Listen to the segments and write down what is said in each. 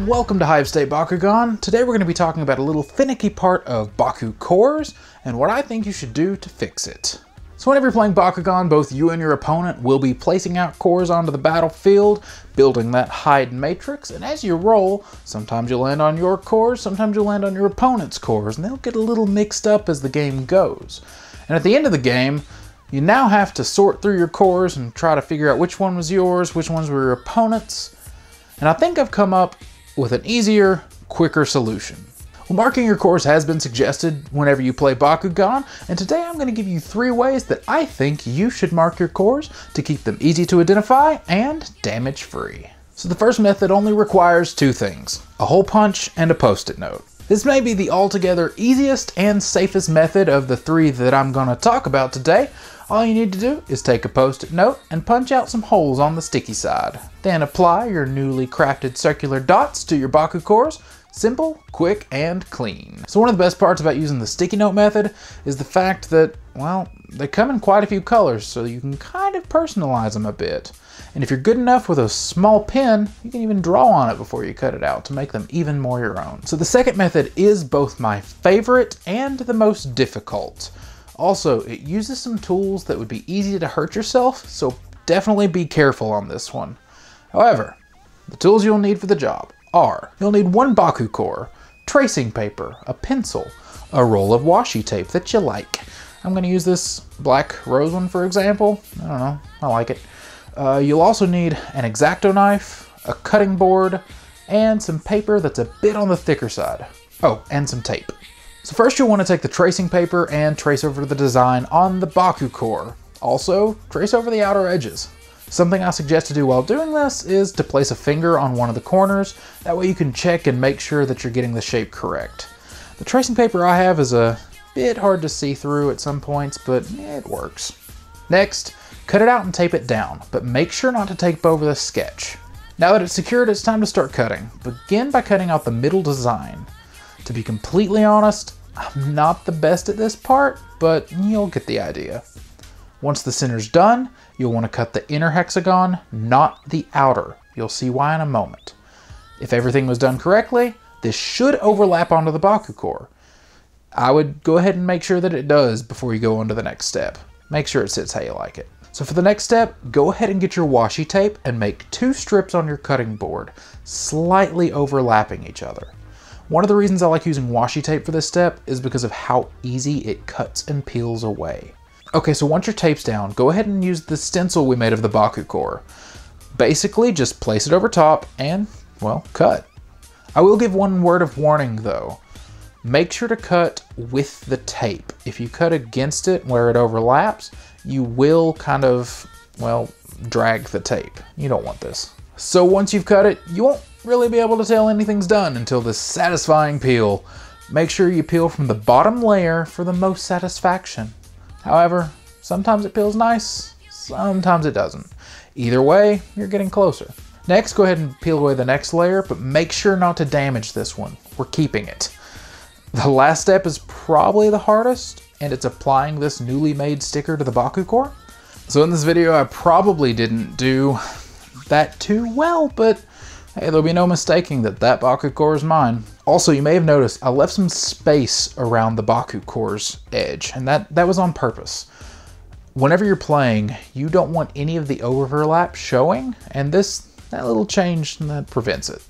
Welcome to HiveState Bakugan. Today we're going to be talking about a little finicky part of BakuCores and what I think you should do to fix it. So whenever you're playing Bakugan, both you and your opponent will be placing out cores onto the battlefield, building that hide matrix, and as you roll, sometimes you'll land on your cores, sometimes you'll land on your opponent's cores, and they'll get a little mixed up as the game goes. And at the end of the game, you now have to sort through your cores and try to figure out which one was yours, which ones were your opponent's. And I think I've come up with an easier, quicker solution. Well, marking your cores has been suggested whenever you play Bakugan, and today I'm going to give you 3 ways that I think you should mark your cores to keep them easy to identify and damage-free. So the first method only requires 2 things, a hole punch and a post-it note. This may be the altogether easiest and safest method of the 3 that I'm going to talk about today. All you need to do is take a post-it note and punch out some holes on the sticky side. Then apply your newly crafted circular dots to your BakuCores. Simple, quick, and clean. So one of the best parts about using the sticky note method is the fact that, well, they come in quite a few colors, so you can kind of personalize them a bit. And if you're good enough with a small pen, you can even draw on it before you cut it out to make them even more your own. So the second method is both my favorite and the most difficult. Also, it uses some tools that would be easy to hurt yourself, so definitely be careful on this one. However, the tools you'll need for the job are, you'll need 1 BakuCore, tracing paper, a pencil, a roll of washi tape that you like. I'm going to use this black rose one for example. I don't know, I like it. You'll also need an X-Acto knife, a cutting board, and some paper that's a bit on the thicker side. Oh, and some tape. So first you'll want to take the tracing paper and trace over the design on the BakuCore. Also, trace over the outer edges. Something I suggest to do while doing this is to place a finger on one of the corners. That way you can check and make sure that you're getting the shape correct. The tracing paper I have is a bit hard to see through at some points, but it works. Next, cut it out and tape it down, but make sure not to tape over the sketch. Now that it's secured, it's time to start cutting. Begin by cutting out the middle design. To be completely honest, I'm not the best at this part, but you'll get the idea. Once the center's done, you'll want to cut the inner hexagon, not the outer. You'll see why in a moment. If everything was done correctly, this should overlap onto the BakuCore. I would go ahead and make sure that it does before you go on to the next step. Make sure it sits how you like it. So for the next step, go ahead and get your washi tape and make 2 strips on your cutting board, slightly overlapping each other. One of the reasons I like using washi tape for this step is because of how easy it cuts and peels away. Okay, so once your tape's down, go ahead and use the stencil we made of the BakuCore. Basically, just place it over top and, well, cut. I will give one word of warning though. Make sure to cut with the tape. If you cut against it where it overlaps, you will kind of, well, drag the tape. You don't want this. So once you've cut it, you won't really be able to tell anything's done until this satisfying peel. Make sure you peel from the bottom layer for the most satisfaction. However, sometimes it peels nice, sometimes it doesn't. Either way, you're getting closer. Next, go ahead and peel away the next layer, but make sure not to damage this one. We're keeping it. The last step is probably the hardest, and it's applying this newly made sticker to the BakuCore. So in this video, I probably didn't do that too well, but hey, there'll be no mistaking that BakuCore is mine. Also, you may have noticed I left some space around the BakuCore's edge, and that was on purpose. Whenever you're playing, you don't want any of the overlap showing, and that little change that prevents it.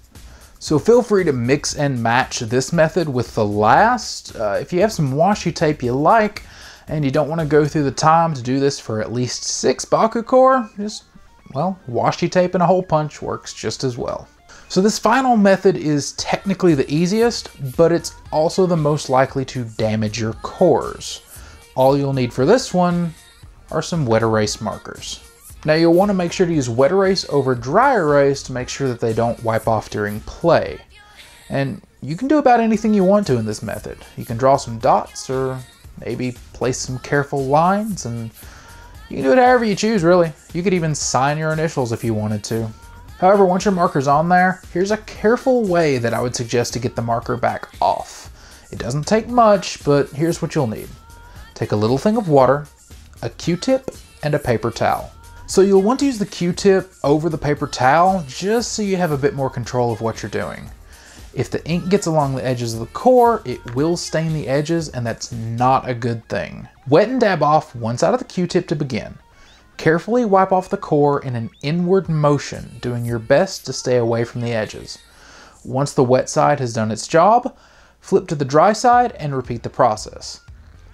So feel free to mix and match this method with the last. If you have some washi tape you like, and you don't want to go through the time to do this for at least 6 BakuCore, just, well, washi tape and a hole punch works just as well. So this final method is technically the easiest, but it's also the most likely to damage your cores. All you'll need for this one are some wet erase markers. Now you'll want to make sure to use wet erase over dry erase to make sure that they don't wipe off during play. And you can do about anything you want to in this method. You can draw some dots or maybe place some careful lines, and you can do it however you choose really. You could even sign your initials if you wanted to. However, once your marker's on there, here's a careful way that I would suggest to get the marker back off. It doesn't take much, but here's what you'll need. Take a little thing of water, a Q-tip, and a paper towel. So you'll want to use the Q-tip over the paper towel just so you have a bit more control of what you're doing. If the ink gets along the edges of the core, it will stain the edges, and that's not a good thing. Wet and dab off one side of the Q-tip to begin. Carefully wipe off the core in an inward motion, doing your best to stay away from the edges. Once the wet side has done its job, flip to the dry side and repeat the process.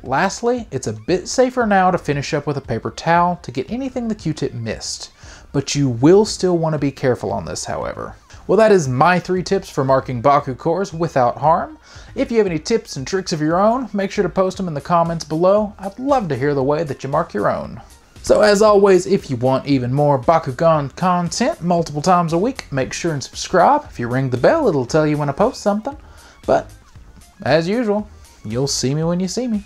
Lastly, it's a bit safer now to finish up with a paper towel to get anything the Q-tip missed, but you will still want to be careful on this, however. Well, that is my 3 tips for marking BakuCores without harm. If you have any tips and tricks of your own, make sure to post them in the comments below. I'd love to hear the way that you mark your own. So as always, if you want even more Bakugan content multiple times a week, make sure and subscribe. If you ring the bell, it'll tell you when I post something. But as usual, you'll see me when you see me.